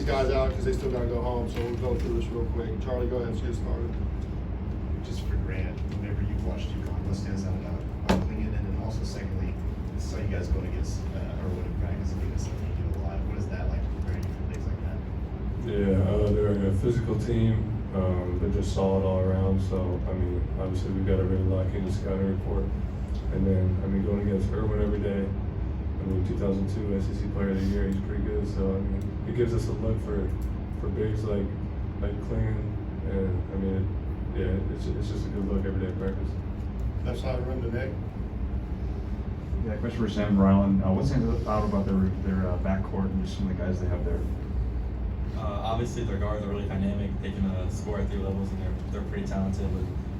guys out because they still got to go home, so we'll go through this real quick. Charlie, go ahead and get started. Just for Grant, whenever you've watched UConn, what stands out about Lincoln? And then also, secondly, I saw you guys going against Irwin in practice and doing something you do a lot. What is that like preparing you for things like that? Yeah, they're a physical team. They're just solid all around. So, I mean, obviously we've got to really lock in the scouting report. And then, I mean, going against Irwin every day. I mean, 2002 SEC Player of the Year, he's pretty good. So, I mean, it gives us a look for bigs like Klingon. And, I mean, it's just a good look every day at practice. Left side run to Nick. Yeah, question for Sam Rylan. What stands out about their backcourt and just some of the guys they have there? Obviously, their guards are really dynamic. They can score at 3 levels, and they're pretty talented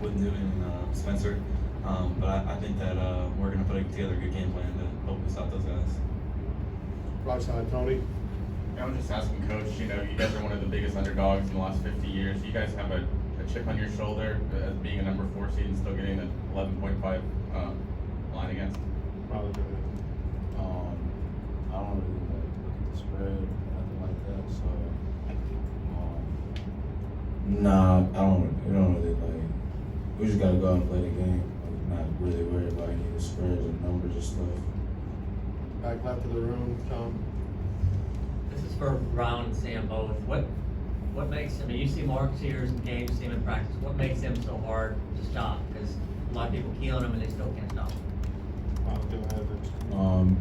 with Newton and Spencer. But I think that we're going to put together a good game plan to hopefully stop those guys. Right side, Tony. I was just asking, Coach, you know, you guys are one of the biggest underdogs in the last 50 years. You guys have a chip on your shoulder as being a number 4 seed and still getting an 11.5 line against? Probably go ahead. I don't really look at the spread or nothing like that, so nah, we don't really like. We just gotta go out and play the game. Like, not really worried about any of the spreads or numbers and stuff. Back left of the room, Tom. This is for Rylan and Sam both. What makes him, you see Mark Sears in games, see him in practice, what makes him so hard to stop? Because a lot of people key on him and they still can't stop him. Go ahead.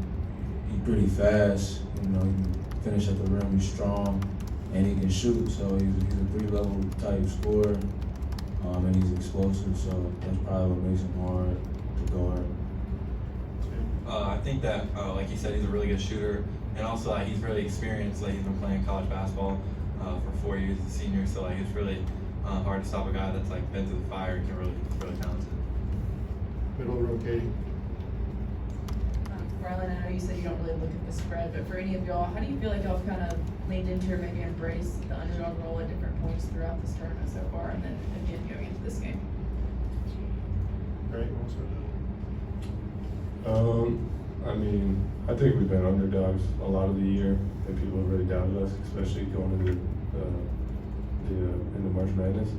He's pretty fast, you know, he can finish at the rim, he's strong, and he can shoot, so he's a 3-level type scorer, and he's explosive, so that's probably what makes him hard to guard. I think that, like you said, he's a really good shooter, and also he's really experienced. Like, he's been playing college basketball for 4 years as a senior, so like it's really hard to stop a guy that's like been through the fire and he's really talented. Middle of the row, Katie. Rylan, I know you said you don't really look at the spread, but for any of y'all, how do you feel like y'all kind of leaned into or maybe embraced the underdog role at different points throughout this tournament so far, and then again going into this game? Grant, you want to start? I mean, I think we've been underdogs a lot of the year, and people have really doubted us, especially going into into March Madness.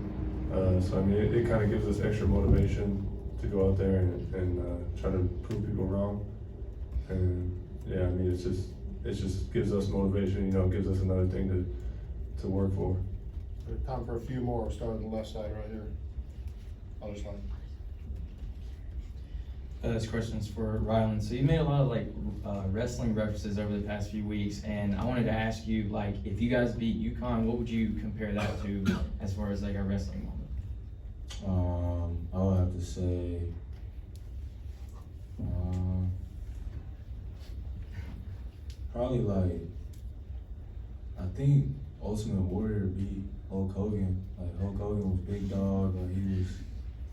So I mean, it kind of gives us extra motivation to go out there and try to prove people wrong. And yeah, I mean, it just gives us motivation. You know, gives us another thing to work for. Time for a few more. We'll start on the left side right here. Other side. This question's for Rylan. So you made a lot of like wrestling references over the past few weeks, and I wanted to ask you, like, if you guys beat UConn, what would you compare that to as far as like a wrestling moment? I would have to say, probably like, I think Ultimate Warrior beat Hulk Hogan. Like, Hulk Hogan was big dog, like he was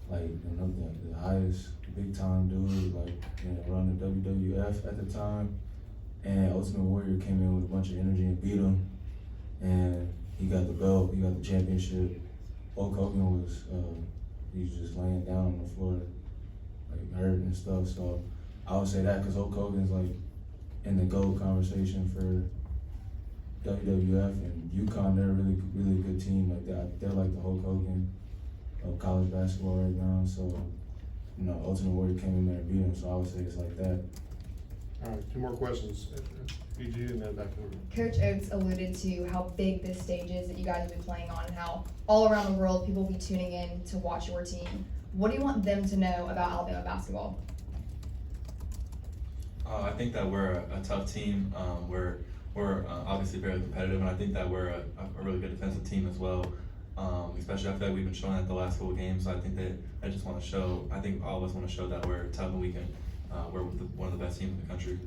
like the highest big time dude, like, you know, around the WWF at the time. And Ultimate Warrior came in with a bunch of energy and beat him. And he got the belt, he got the championship. Hulk Hogan was, he was just laying down on the floor, like hurt and stuff. So I would say that because Hulk Hogan's like in the GOAT conversation for WWF, and UConn, they're a really good team. Like they're like the Hulk Hogan of college basketball right now. So, you know, Ultimate Warrior came in there and beat him. So I would say it's like that. All right, 2 more questions. PG and then back over. Coach Oates alluded to how big this stage is that you guys will be playing on, and how all around the world people will be tuning in to watch your team. What do you want them to know about Alabama basketball? I think that we're a tough team. We're obviously very competitive, and I think that we're a really good defensive team as well. Especially after that, we've been showing that the last couple games. So I think that I just want to show. I think all of us want to show that we're tough and we can. We're one of the best teams in the country.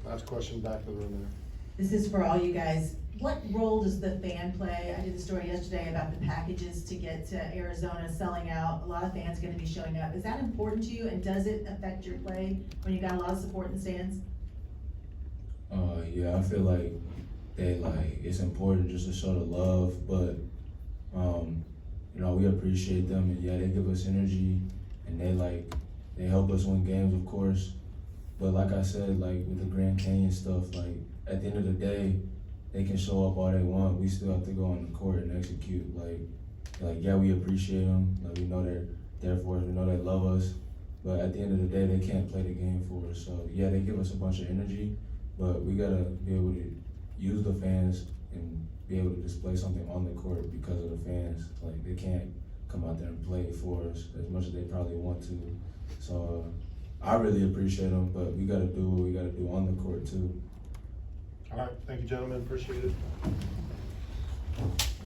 Last question, back to the room there. This is for all you guys. What role does the fan play? I did a story yesterday about the packages to get to Arizona selling out. A lot of fans going to be showing up. Is that important to you, and does it affect your play when you got a lot of support in the stands? Yeah, I feel like it's important just to show the love, but you know, we appreciate them, and yeah, they give us energy, and they help us win games, of course. But like I said, like with the Grand Canyon stuff, like at the end of the day, they can show up all they want. We still have to go on the court and execute. Like yeah, we appreciate them. Like we know they're there for us. We know they love us. But at the end of the day, they can't play the game for us. So yeah, they give us a bunch of energy, but we gotta be able to use the fans and be able to display something on the court because of the fans. Like they can't come out there and play for us as much as they probably want to. So I really appreciate them, but we gotta do what we gotta do on the court too. All right, thank you, gentlemen, appreciate it.